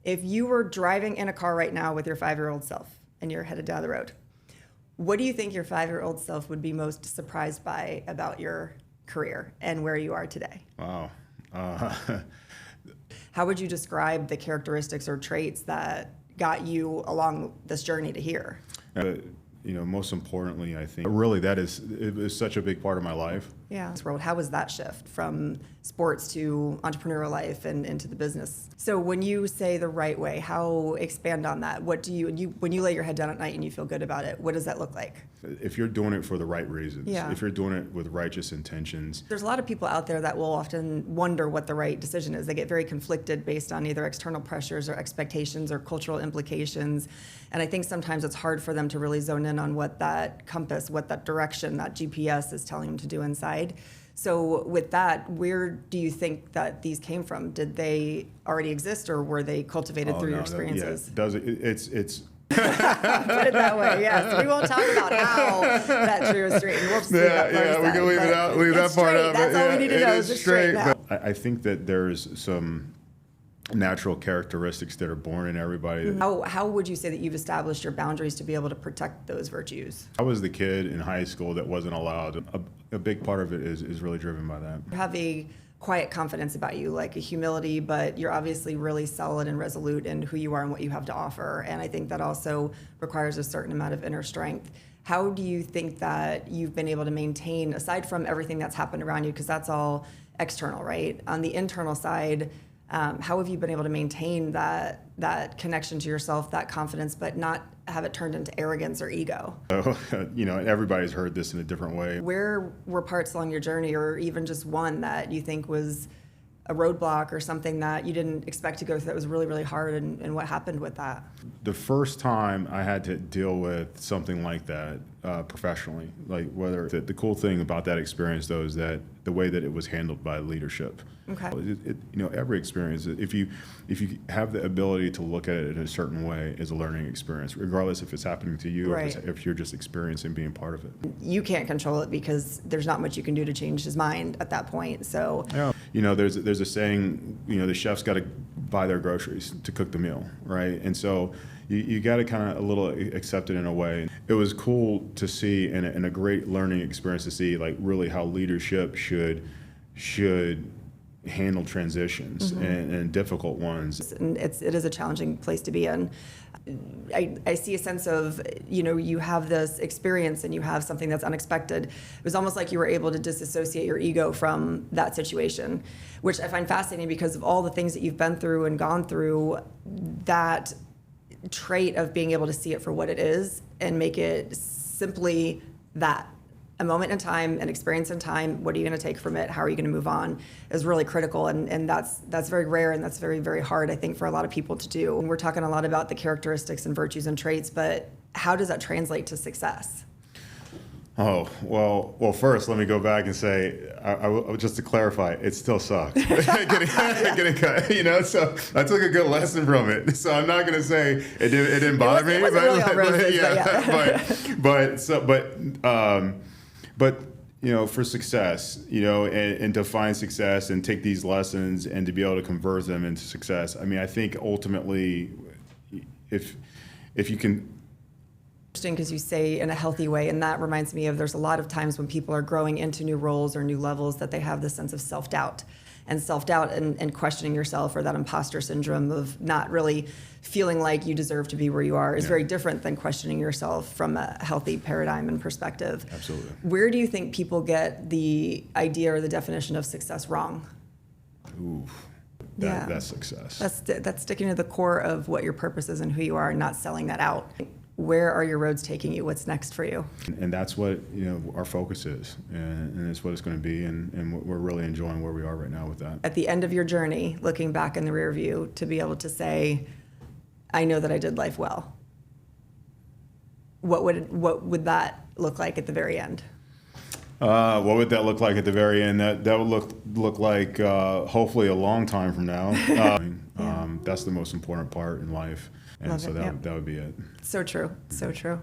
If you were driving in a car right now with your 5-year-old self and you're headed down the road, what do you think your 5-year-old self would be most surprised by about your career and where you are today? Wow. How would you describe the characteristics or traits that got you along this journey to here? Most importantly, I think really it was such a big part of my life. Yeah. How was that shift from sports to entrepreneurial life and into the business? So when you say the right way, expand on that? What do when you lay your head down at night and you feel good about it, what does that look like? If you're doing it for the right reasons, yeah. If you're doing it with righteous intentions. There's a lot of people out there that will often wonder what the right decision is. They get very conflicted based on either external pressures or expectations or cultural implications. And I think sometimes it's hard for them to really zone in on what that compass, what that direction, that GPS is telling them to do inside. So with that, where do you think that these came from? Did they already exist or were they cultivated through your experiences? It's Put it that way, yes. We won't talk about how that tree was straight. We'll just leave that part we can leave it out. Leave that part out. That's all we need to know is it's straight now. But I think that there's some natural characteristics that are born in everybody. How would you say that you've established your boundaries to be able to protect those virtues? I was the kid in high school that wasn't allowed. A big part of it is really driven by that. You have a quiet confidence about you, like a humility, but you're obviously really solid and resolute in who you are and what you have to offer. And I think that also requires a certain amount of inner strength. How do you think that you've been able to maintain, aside from everything that's happened around you, because that's all external, right? On the internal side, how have you been able to maintain that connection to yourself, that confidence, but not have it turned into arrogance or ego? Everybody's heard this in a different way. Where were parts along your journey, or even just one that you think was a roadblock or something that you didn't expect to go through that was really, really hard, and what happened with that? The first time I had to deal with something like that professionally, like the cool thing about that experience though is that the way that it was handled by leadership. Okay. Every experience, if you have the ability to look at it in a certain way, is a learning experience, regardless if it's happening to you right. or if you're just experiencing being part of it. You can't control it because there's not much you can do to change his mind at that point. So there's a saying, the chef's got to buy their groceries to cook the meal, right? And so you got to kind of a little accept it in a way. It was cool to see and a great learning experience to see like really how leadership should handle transitions mm-hmm. and difficult ones. And it is a challenging place to be in. I see a sense of, you have this experience and you have something that's unexpected. It was almost like you were able to disassociate your ego from that situation, which I find fascinating because of all the things that you've been through and gone through. That trait of being able to see it for what it is and make it simply that. A moment in time, an experience in time, what are you going to take from it? How are you going to move on is really critical. And that's very rare and that's very, very hard, I think, for a lot of people to do. And we're talking a lot about the characteristics and virtues and traits, but how does that translate to success? Oh, well, first, let me go back and say, just to clarify, it still sucks. getting cut, so I took a good lesson from it. So I'm not going to say it didn't bother me. It wasn't really all roses, but for success, and to find success and take these lessons and to be able to convert them into success. I mean, I think ultimately, if you can. Interesting, because you say in a healthy way, and that reminds me of there's a lot of times when people are growing into new roles or new levels that they have this sense of self-doubt and questioning yourself, or that imposter syndrome of not really feeling like you deserve to be where you are is very different than questioning yourself from a healthy paradigm and perspective. Absolutely. Where do you think people get the idea or the definition of success wrong? That's success. That's sticking to the core of what your purpose is and who you are, and not selling that out. Where are your roads taking you? What's next for you? And that's what our focus is, and it's what it's going to be, and we're really enjoying where we are right now with that. At the end of your journey, looking back in the rear view, to be able to say, I know that I did life well. What would that look like at the very end? What would that look like at the very end? That would look like hopefully a long time from now. That's the most important part in life. And that would be it. So true. So true.